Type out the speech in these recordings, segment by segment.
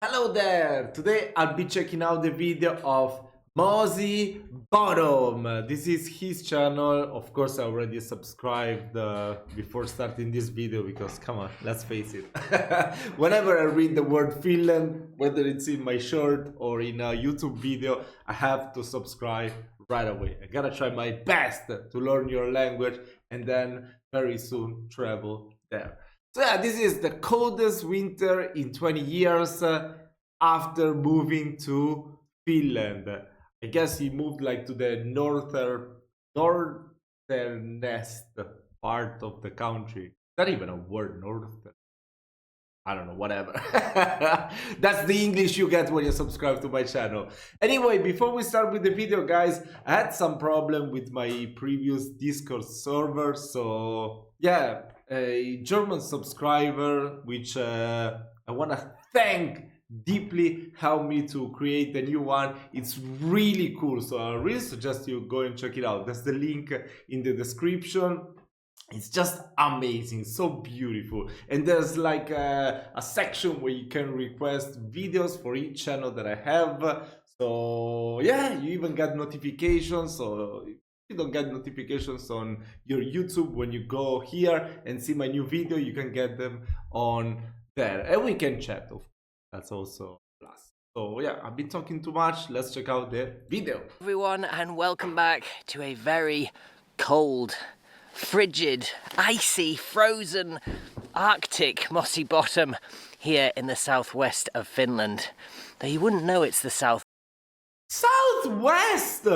Hello there! Today I'll be checking out the video of Mozi Bottom. This is his channel. Of course, I already subscribed before starting this video because, come on, let's face it. Whenever I read the word Finland, whether it's in my shirt or in a YouTube video, I have to subscribe right away. I gotta try my best to learn your language and then very soon travel there. So yeah, this is the coldest winter in 20 years after moving to Finland. I guess he moved like to the northernest part of the country. Not even a word, northern. I don't know, whatever. That's the English you get when you subscribe to my channel. Anyway, before we start with the video, guys, I had some problem with my previous Discord server. So yeah, a German subscriber, which I want to thank deeply, helped me to create a new one. It's really cool. So I really suggest you go and check it out. There's the link in the description. It's just amazing, so beautiful. And there's like a section where you can request videos for each channel that I have. So yeah, you even get notifications. So if you don't get notifications on your YouTube, when you go here and see my new video, you can get them on there. And we can chat, of course. That's also a plus. So yeah, I've been talking too much. Let's check out the video. Everyone, and welcome back to a very cold, frigid, icy, frozen, Arctic mossy bottom here in the southwest of Finland. Though you wouldn't know it's the Southwest!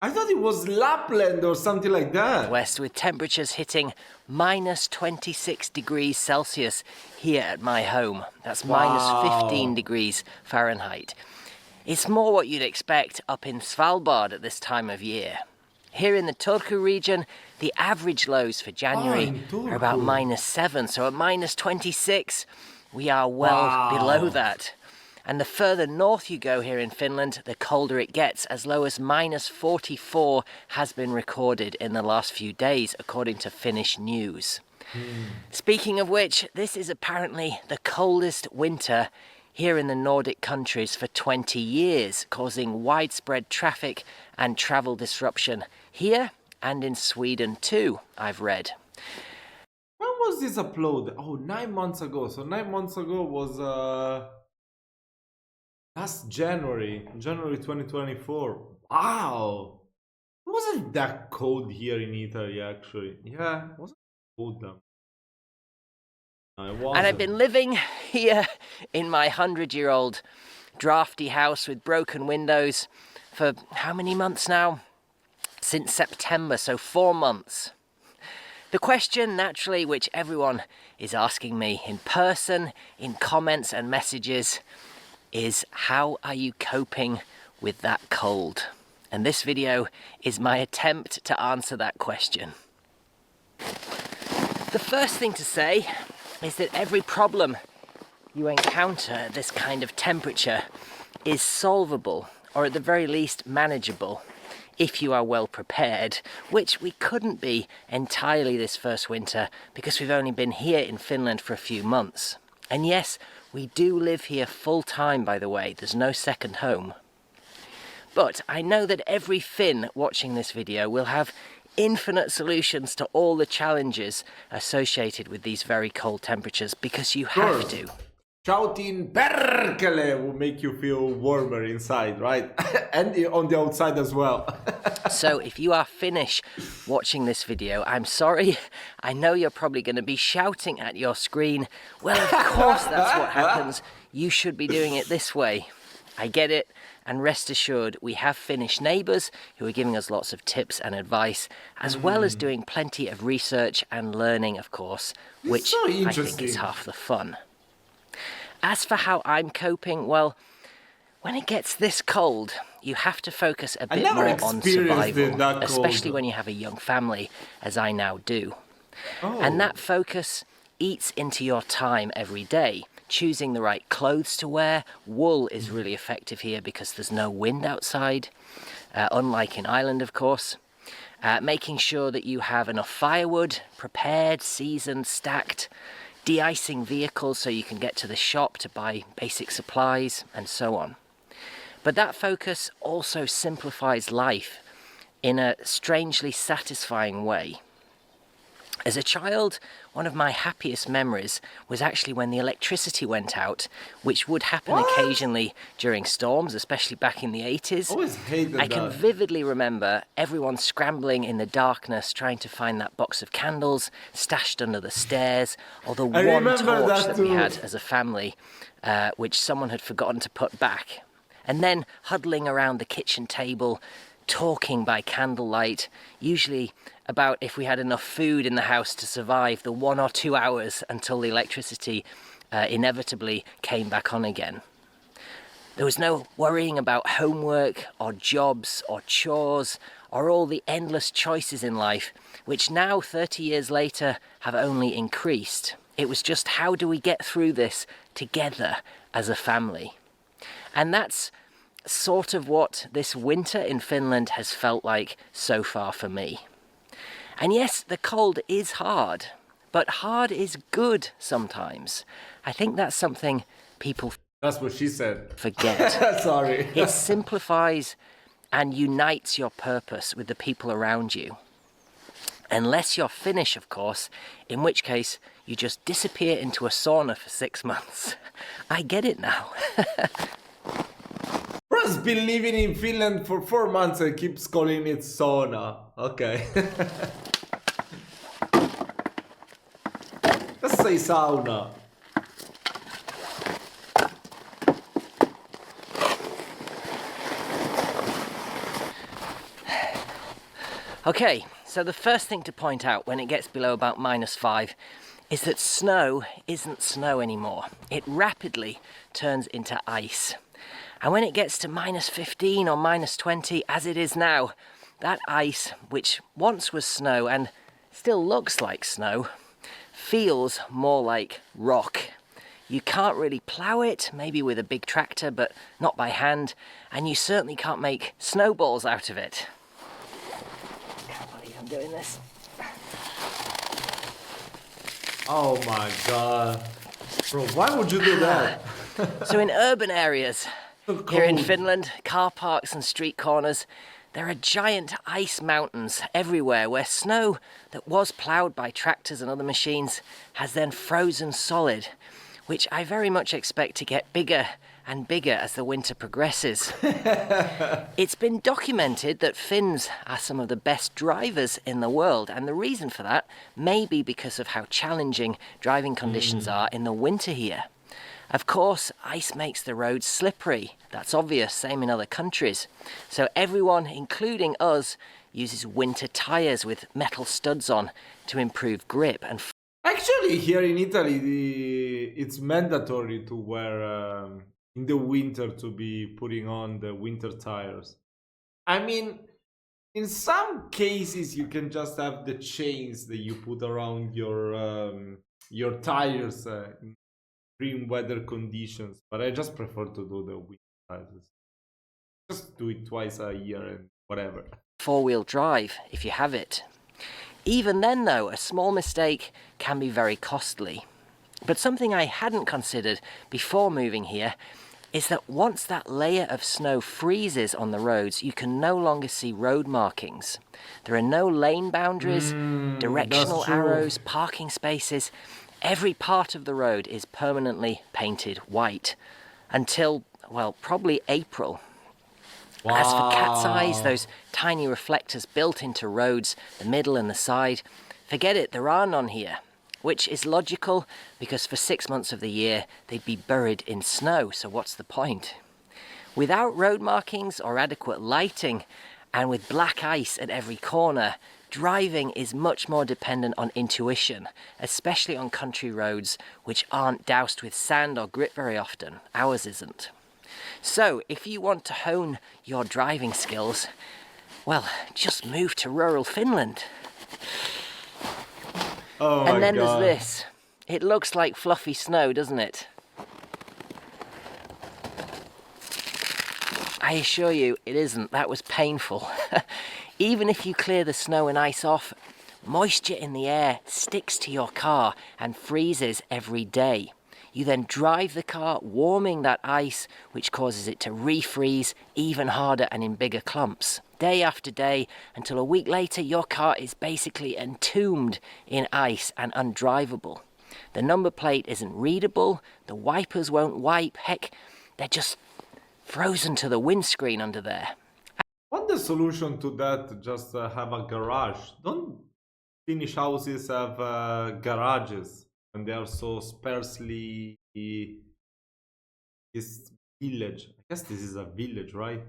I thought it was Lapland or something like that. west, with temperatures hitting minus 26 degrees Celsius here at my home. That's minus 15 degrees Fahrenheit. It's more what you'd expect up in Svalbard at this time of year. Here in the Turku region, the average lows for January are about -7, so at minus 26, we are well below that. And the further north you go here in Finland, the colder it gets. As low as minus 44 has been recorded in the last few days, according to Finnish news. Speaking of which, this is apparently the coldest winter here in the Nordic countries for 20 years, causing widespread traffic and travel disruption here and in Sweden too, I've read. When was this uploaded? Oh, 9 months ago. So 9 months ago was last January 2024. Wow! It wasn't that cold here in Italy, actually. Yeah, it wasn't cold then. And I've been living here in my 100-year-old drafty house with broken windows for how many months now? Since September, so 4 months. The question, naturally, which everyone is asking me in person, in comments and messages, is how are you coping with that cold? And this video is my attempt to answer that question. The first thing to say is that every problem you encounter at this kind of temperature is solvable, or at the very least manageable, if you are well prepared, which we couldn't be entirely this first winter because we've only been here in Finland for a few months. And yes, we do live here full time, by the way, there's no second home. But I know that every Finn watching this video will have infinite solutions to all the challenges associated with these very cold temperatures, because you have to. Shouting "Perkele" will make you feel warmer inside, right? And on the outside as well. So if you are Finnish watching this video, I'm sorry. I know you're probably going to be shouting at your screen. Well, of course that's what happens. You should be doing it this way. I get it. And rest assured, we have Finnish neighbours who are giving us lots of tips and advice, as well as doing plenty of research and learning, of course, which I think is half the fun. As for how I'm coping, well, when it gets this cold, you have to focus a bit more on survival, especially when you have a young family, as I now do. And that focus eats into your time every day. Choosing the right clothes to wear. Wool is really effective here because there's no wind outside, unlike in Ireland, of course. Making sure that you have enough firewood, prepared, seasoned, stacked. de-icing vehicles so you can get to the shop to buy basic supplies, and so on. But that focus also simplifies life in a strangely satisfying way. As a child, one of my happiest memories was actually when the electricity went out, which would happen occasionally during storms, especially back in the 80s. Always hated that. I can vividly remember everyone scrambling in the darkness trying to find that box of candles stashed under the stairs, or the one torch that we had as a family, which someone had forgotten to put back. And then huddling around the kitchen table, talking by candlelight, usually about if we had enough food in the house to survive the 1 or 2 hours until the electricity inevitably came back on again. There was no worrying about homework or jobs or chores or all the endless choices in life, which now 30 years later have only increased. It was just, how do we get through this together as a family? And that's sort of what this winter in Finland has felt like so far for me. And yes, the cold is hard, but hard is good sometimes. I think that's something people That's what she said. Forget. Sorry. It simplifies and unites your purpose with the people around you. Unless you're Finnish, of course, in which case you just disappear into a sauna for 6 months. I get it now. Bro's been living in Finland for 4 months and keeps calling it sauna. Okay. Let's say sauna. Okay, so the first thing to point out when it gets below about -5 is that snow isn't snow anymore. It rapidly turns into ice. And when it gets to -15 or -20, as it is now, that ice, which once was snow and still looks like snow, feels more like rock. You can't really plow it, maybe with a big tractor, but not by hand, and you certainly can't make snowballs out of it. I can't believe I'm doing this. Oh my god. Bro, why would you do that? So in urban areas, here in Finland, car parks and street corners, there are giant ice mountains everywhere where snow that was ploughed by tractors and other machines has then frozen solid, which I very much expect to get bigger and bigger as the winter progresses. It's been documented that Finns are some of the best drivers in the world, and the reason for that may be because of how challenging driving conditions are in the winter here. Of course, ice makes the roads slippery. That's obvious, same in other countries. So everyone, including us, uses winter tyres with metal studs on to improve grip. And Actually, here in Italy, it's mandatory to wear in the winter to be putting on the winter tires. I mean, in some cases, you can just have the chains that you put around your tires in extreme weather conditions. But I just prefer to do the winter tires. Just do it twice a year and whatever. Four-wheel drive, if you have it. Even then, though, a small mistake can be very costly. But something I hadn't considered before moving here is that once that layer of snow freezes on the roads, you can no longer see road markings. There are no lane boundaries, directional arrows, parking spaces. Every part of the road is permanently painted white until, well, probably April. Wow. As for cat's eyes, those tiny reflectors built into roads, the middle and the side, forget it, there are none here. Which is logical, because for 6 months of the year, they'd be buried in snow, so what's the point? Without road markings or adequate lighting, and with black ice at every corner, driving is much more dependent on intuition, especially on country roads, which aren't doused with sand or grit very often. Ours isn't. So, if you want to hone your driving skills, well, just move to rural Finland. Oh and then God. there's this. It looks like fluffy snow, doesn't it? I assure you, it isn't. That was painful. Even if you clear the snow and ice off, moisture in the air sticks to your car and freezes every day. You then drive the car warming that ice, which causes it to refreeze even harder and in bigger clumps. Day after day, until a week later, your car is basically entombed in ice and undrivable. The number plate isn't readable, the wipers won't wipe, heck, they're just frozen to the windscreen under there. What's the solution to that? Just have a garage. Don't Finnish houses have garages and they are so sparsely this village? I guess this is a village, right?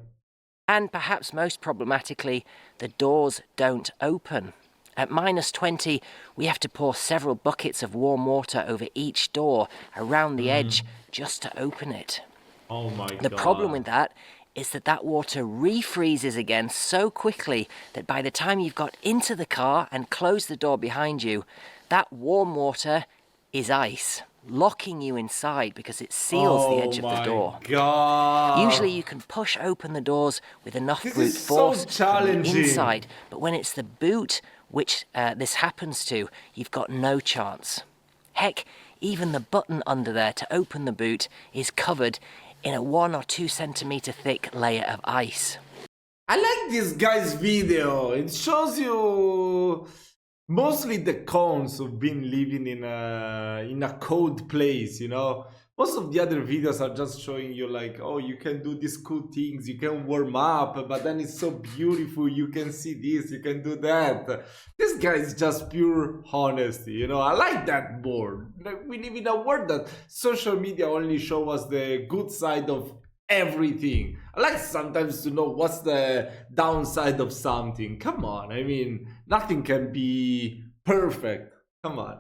And perhaps most problematically, the doors don't open. At -20, we have to pour several buckets of warm water over each door around the edge just to open it. Oh my god. The problem with that is that that water refreezes again so quickly that by the time you've got into the car and closed the door behind you, that warm water is ice, locking you inside because it seals the edge of the door. God. Usually you can push open the doors with enough This brute is so force from the challenging. inside, but when it's the boot which this happens to, you've got no chance. Heck, even the button under there to open the boot is covered in a 1 or 2 centimeter thick layer of ice. I like this guy's video. It shows you mostly the cons of being living in a cold place, you know. Most of the other videos are just showing you like, oh, you can do these cool things, you can warm up, but then it's so beautiful, you can see this, you can do that. This guy is just pure honesty, you know. I like that more. Like, we live in a world that social media only show us the good side of everything. I like sometimes to know what's the downside of something. Come on, I mean, nothing can be perfect. Come on.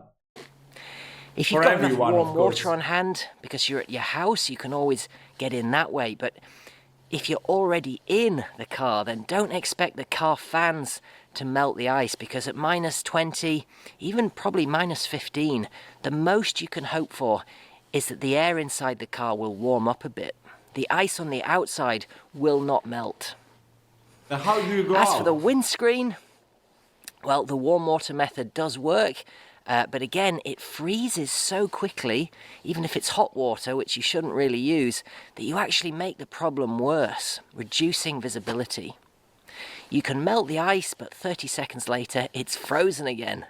If you've For got enough everyone, warm of course. water on hand, because you're at your house, you can always get in that way. But if you're already in the car, then don't expect the car fans to melt the ice, because at -20, even probably -15, the most you can hope for is that the air inside the car will warm up a bit. The ice on the outside will not melt. Now how do you go As out? for the windscreen, well, the warm water method does work, but again, it freezes so quickly, even if it's hot water, which you shouldn't really use, that you actually make the problem worse, reducing visibility. You can melt the ice, but 30 seconds later, it's frozen again.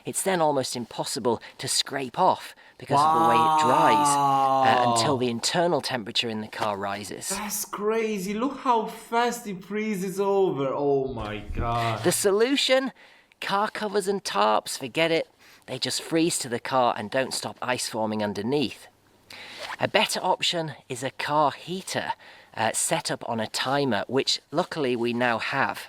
It's then almost impossible to scrape off because of the way it dries until the internal temperature in the car rises. That's crazy. Look how fast it freezes over. Oh my god. The solution? Car covers and tarps, forget it. They just freeze to the car and don't stop ice forming underneath. A better option is a car heater set up on a timer, which luckily we now have.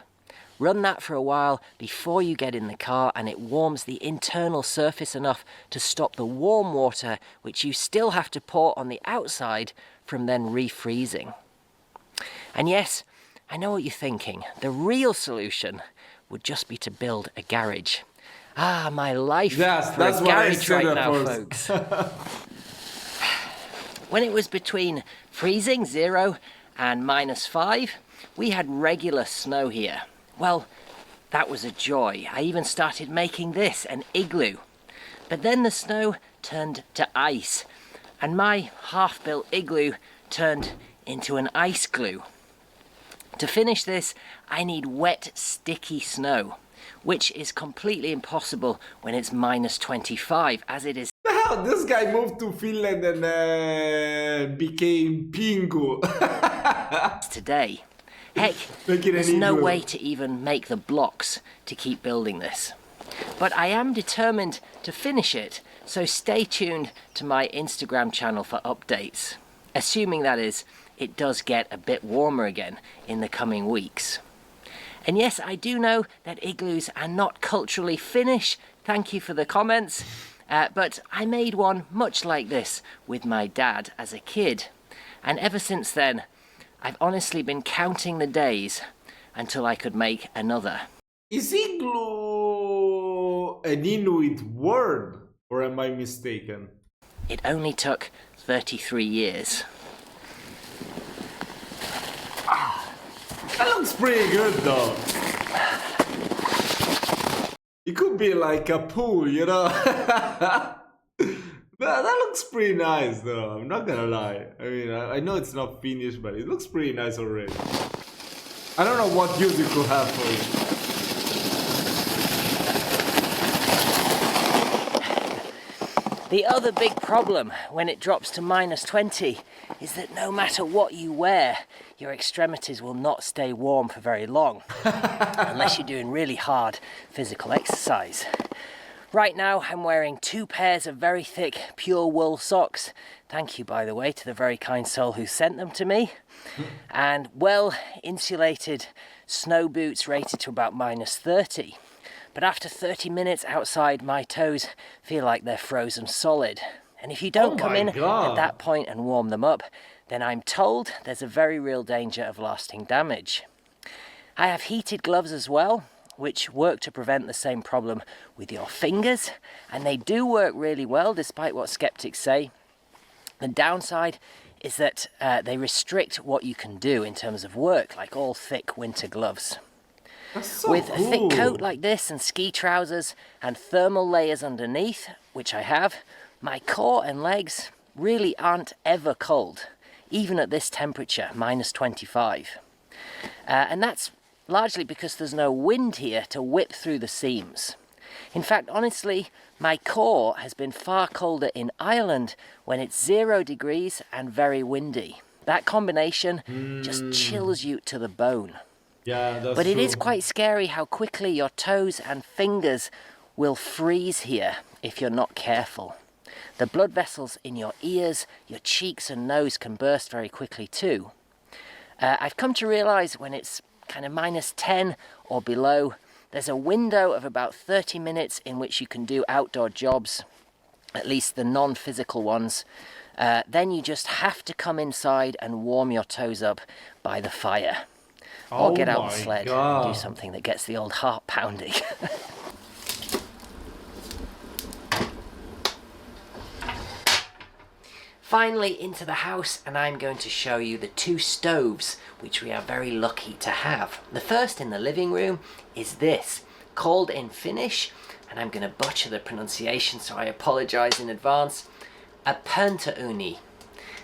Run that for a while before you get in the car, and it warms the internal surface enough to stop the warm water, which you still have to pour on the outside, from then refreezing. And yes, I know what you're thinking. The real solution would just be to build a garage. Ah, my life Yes, for a that's what I garage said right at now, first. folks. When it was between freezing 0 and -5, we had regular snow here. Well, that was a joy. I even started making this, an igloo. But then the snow turned to ice, and my half-built igloo turned into an ice glue. To finish this, I need wet, sticky snow, which is completely impossible when it's -25, as it is How this guy moved to Finland and became Pingu. today. Heck, Make it an there's no igloo. way to even make the blocks to keep building this. But I am determined to finish it, so stay tuned to my Instagram channel for updates. Assuming, that is, it does get a bit warmer again in the coming weeks. And yes, I do know that igloos are not culturally Finnish. Thank you for the comments. But I made one much like this with my dad as a kid. And ever since then, I've honestly been counting the days until I could make another. Is igloo an Inuit word? Or am I mistaken? It only took 33 years. That looks pretty good though. It could be like a pool, you know? That looks pretty nice though, I'm not gonna lie. I mean, I know it's not Finnish, but it looks pretty nice already. I don't know what use you could have for it. The other big problem when it drops to -20 is that no matter what you wear, your extremities will not stay warm for very long, unless you're doing really hard physical exercise. Right now I'm wearing 2 pairs of very thick pure wool socks. Thank you, by the way, to the very kind soul who sent them to me. And well insulated snow boots rated to about -30. But after 30 minutes outside, my toes feel like they're frozen solid. And if you don't come in at that point and warm them up, then I'm told there's a very real danger of lasting damage. I have heated gloves as well, which work to prevent the same problem with your fingers, and they do work really well despite what skeptics say. The downside is that they restrict what you can do in terms of work, like all thick winter gloves. With a thick coat like this and ski trousers and thermal layers underneath, which I have, my core and legs really aren't ever cold, even at this temperature, -25. And that's largely because there's no wind here to whip through the seams. In fact, honestly, my core has been far colder in Ireland when it's 0 degrees and very windy. That combination just chills you to the bone. Yeah, that's But it true. is quite scary how quickly your toes and fingers will freeze here if you're not careful. The blood vessels in your ears, your cheeks and nose can burst very quickly too. I've come to realise when it's kind of -10 or below, there's a window of about 30 minutes in which you can do outdoor jobs, at least the non-physical ones. Then you just have to come inside and warm your toes up by the fire. Or get out the sled and do something that gets the old heart pounding. Finally into the house, and I'm going to show you the 2 stoves which we are very lucky to have. The first in the living room is this, called in Finnish, and I'm going to butcher the pronunciation, so I apologise in advance, a pöntöuuni.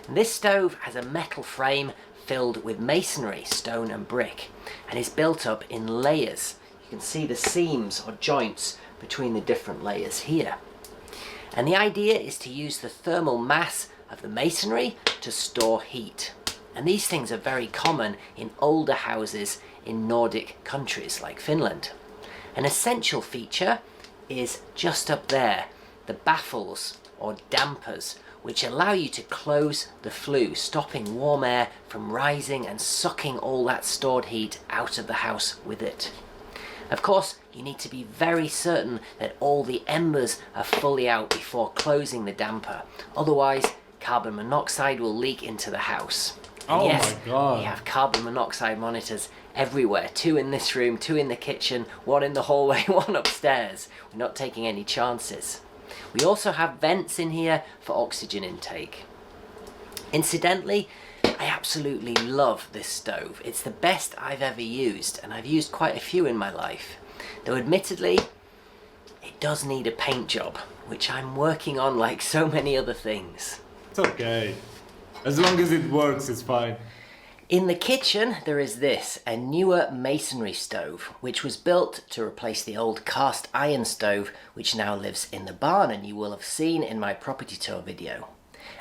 This stove has a metal frame filled with masonry, stone and brick, and is built up in layers. You can see the seams or joints between the different layers here. And the idea is to use the thermal mass of the masonry to store heat. And these things are very common in older houses in Nordic countries like Finland. An essential feature is just up there, the baffles or dampers, which allow you to close the flue, stopping warm air from rising and sucking all that stored heat out of the house with it. Of course, you need to be very certain that all the embers are fully out before closing the damper. Otherwise, carbon monoxide will leak into the house. And Oh yes, my God. we have carbon monoxide monitors everywhere. 2 in this room, 2 in the kitchen, 1 in the hallway, 1 upstairs. We're not taking any chances. We also have vents in here for oxygen intake. Incidentally, I absolutely love this stove. It's the best I've ever used, and I've used quite a few in my life. Though admittedly, it does need a paint job, which I'm working on like so many other things. It's okay. As long as it works, it's fine. In the kitchen, there is this, a newer masonry stove, which was built to replace the old cast iron stove, which now lives in the barn, and you will have seen in my property tour video.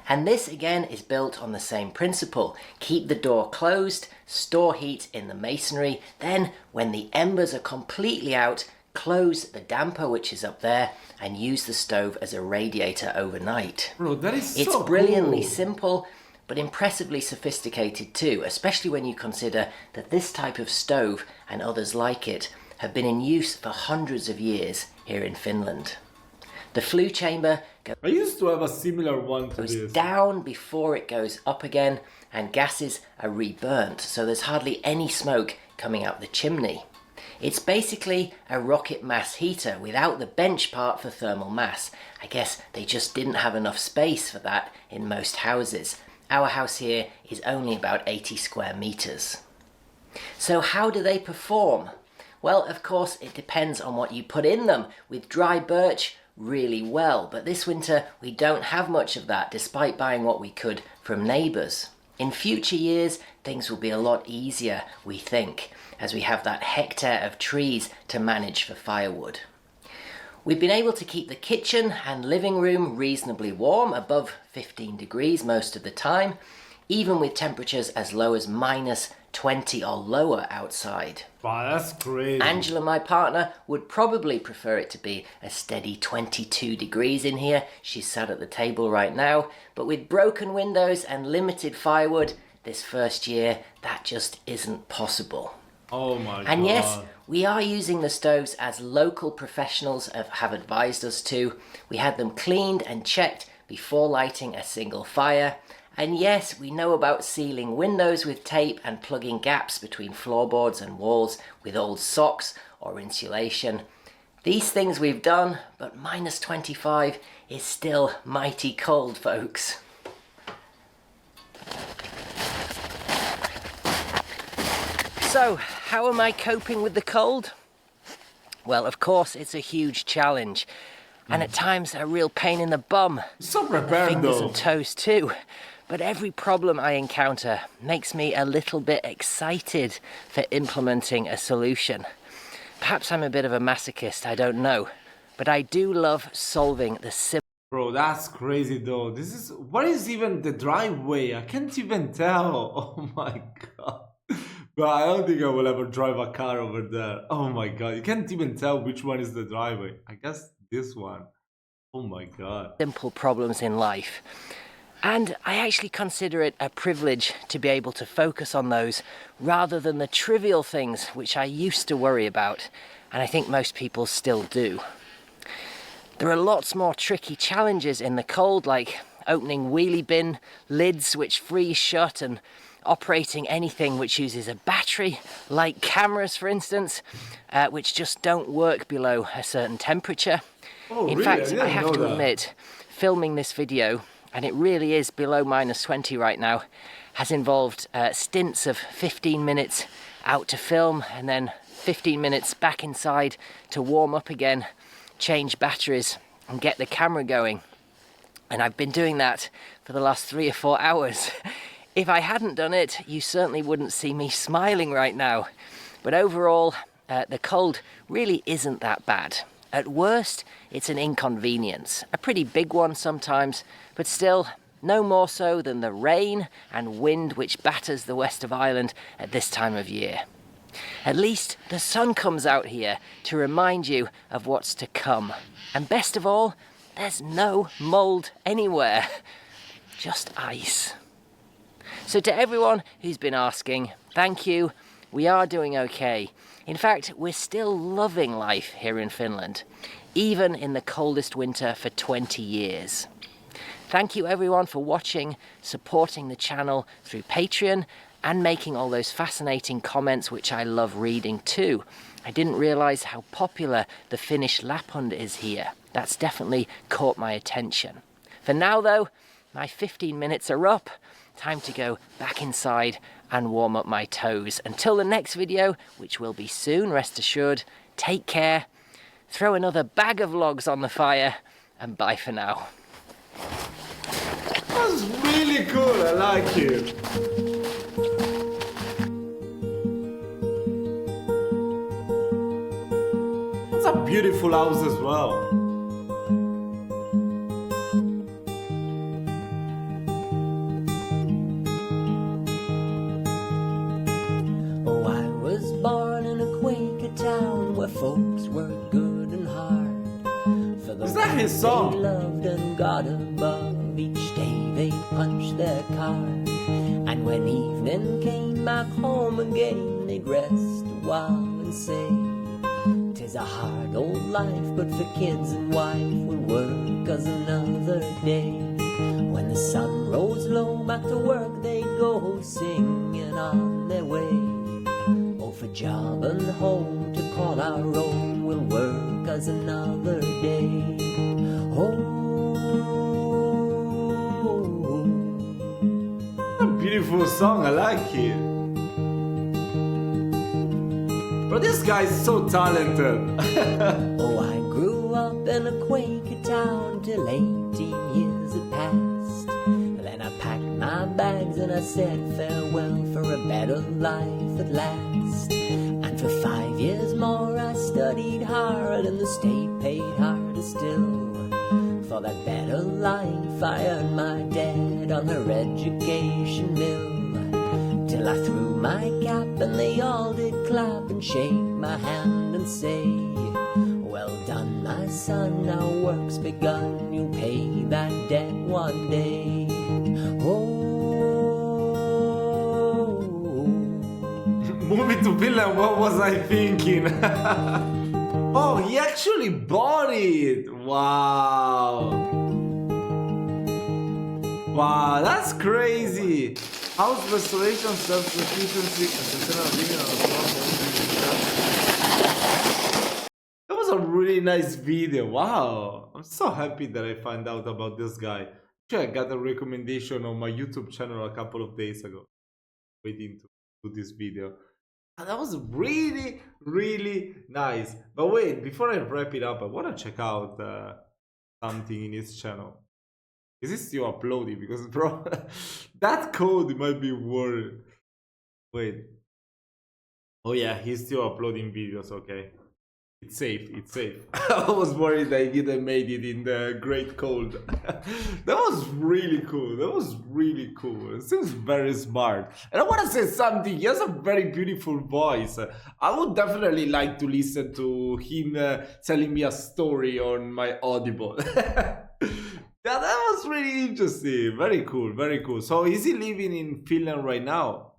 And this again is built on the same principle. Keep the door closed, store heat in the masonry, then when the embers are completely out, close the damper which is up there and use the stove as a radiator overnight. Bro, that is It's so brilliantly cool. simple, but impressively sophisticated too, especially when you consider that this type of stove and others like it have been in use for hundreds of years here in Finland. The flue chamber I used to have a similar one to goes this. down before it goes up again, and gases are reburnt, so there's hardly any smoke coming out the chimney. It's basically a rocket mass heater without the bench part for thermal mass. I guess they just didn't have enough space for that in most houses. Our house here is only about 80 square meters. So how do they perform? Well, of course, it depends on what you put in them. With dry birch, really well, but this winter we don't have much of that, despite buying what we could from neighbours. In future years, things will be a lot easier, we think, as we have that hectare of trees to manage for firewood. We've been able to keep the kitchen and living room reasonably warm, above 15 degrees most of the time, even with temperatures as low as -20 or lower outside. Wow, that's crazy. Angela, my partner, would probably prefer it to be a steady 22 degrees in here. She's sat at the table right now, but with broken windows and limited firewood this first year, that just isn't possible. Oh my god. And yes, we are using the stoves as local professionals have advised us to. We had them cleaned and checked before lighting a single fire. And yes, we know about sealing windows with tape and plugging gaps between floorboards and walls with old socks or insulation. These things we've done, but -25 is still mighty cold, folks. So, how am I coping with the cold? Well, of course, it's a huge challenge. And at times, a real pain in the bum. So prepared Fingers though. and toes too. But every problem I encounter makes me a little bit excited for implementing a solution. Perhaps I'm a bit of a masochist, I don't know. But I do love solving the simple. Bro, that's crazy though. What is even the driveway? I can't even tell. Oh my god. But I don't think I will ever drive a car over there. Oh my god. You can't even tell which one is the driveway. I guess this one. Oh my god. Simple problems in life. And I actually consider it a privilege to be able to focus on those rather than the trivial things which I used to worry about, and I think most people still do. There are lots more tricky challenges in the cold, like opening wheelie bin lids which freeze shut and operating anything which uses a battery, like cameras for instance, which just don't work below a certain temperature. Oh, in really? fact, I didn't have know to that. admit, filming this video, and it really is below -20 right now, has involved stints of 15 minutes out to film and then 15 minutes back inside to warm up again, change batteries and get the camera going. And I've been doing that for the last 3 or 4 hours. If I hadn't done it, you certainly wouldn't see me smiling right now. But overall, the cold really isn't that bad. At worst, it's an inconvenience, a pretty big one sometimes, but still no more so than the rain and wind which batters the west of Ireland at this time of year. At least the sun comes out here to remind you of what's to come. And best of all, there's no mould anywhere, just ice. So to everyone who's been asking, thank you, we are doing okay. In fact, we're still loving life here in Finland, even in the coldest winter for 20 years. Thank you everyone for watching, supporting the channel through Patreon, and making all those fascinating comments which I love reading too. I didn't realise how popular the Finnish Lapphund is here. That's definitely caught my attention. For now though, my 15 minutes are up. Time to go back inside and warm up my toes. Until the next video, which will be soon, rest assured, take care, throw another bag of logs on the fire, and bye for now. That's really cool. I like it. It's a beautiful house as well. Oh, I was born in a Quaker town where folks worked good and hard. For the Is that his ones song? they loved and God above, each day they punched their card. And when evening came back home again, they'd rest a while and say, "'Tis a hard old life, but for kids and wife we'll work as another day." When the sun rose low, back to work they'd go singing on their way. Oh, for job and home to call our own, we'll work as another day. Oh, A beautiful song. I like it. But this guy is so talented. Oh, I grew up in a Quaker town till 18 years had passed. Then I packed my bags and I said farewell for a better life at last. And for 5 years more I studied hard and the state paid harder still. For that better life I earned my debt on her education bill. Till I threw my cap and they all did clap and shake my hand and say, well done my son, now work's begun, you'll pay that debt one day. Oh. Moving to Finland, what was I thinking? Oh, he actually bought it! Wow! Wow, that's crazy! House restoration, self-sufficiency, and sustainable living on a small. That was a really nice video. Wow! I'm so happy that I found out about this guy. Actually, I got a recommendation on my YouTube channel a couple of days ago. Waiting to do this video. And that was really, really nice. But wait, before I wrap it up, I want to check out something in his channel. Is this still uploading? Because, bro, that code might be worried. Wait. Oh, yeah, he's still uploading videos, okay. It's safe, it's safe. I was worried I didn't made it in the great cold. That was really cool. That was really cool. It seems very smart. And I want to say something. He has a very beautiful voice. I would definitely like to listen to him telling me a story on my Audible. That was really interesting. Very cool, very cool. So is he living in Finland right now?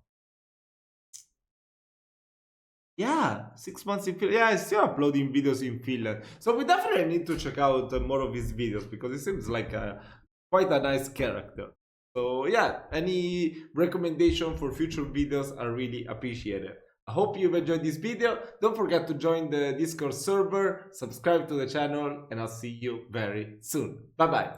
Yeah, 6 months in Finland. Yeah, he's still uploading videos in Finland. So we definitely need to check out more of his videos because he seems like quite a nice character. So yeah, any recommendation for future videos are really appreciated. I hope you've enjoyed this video. Don't forget to join the Discord server, subscribe to the channel, and I'll see you very soon. Bye bye.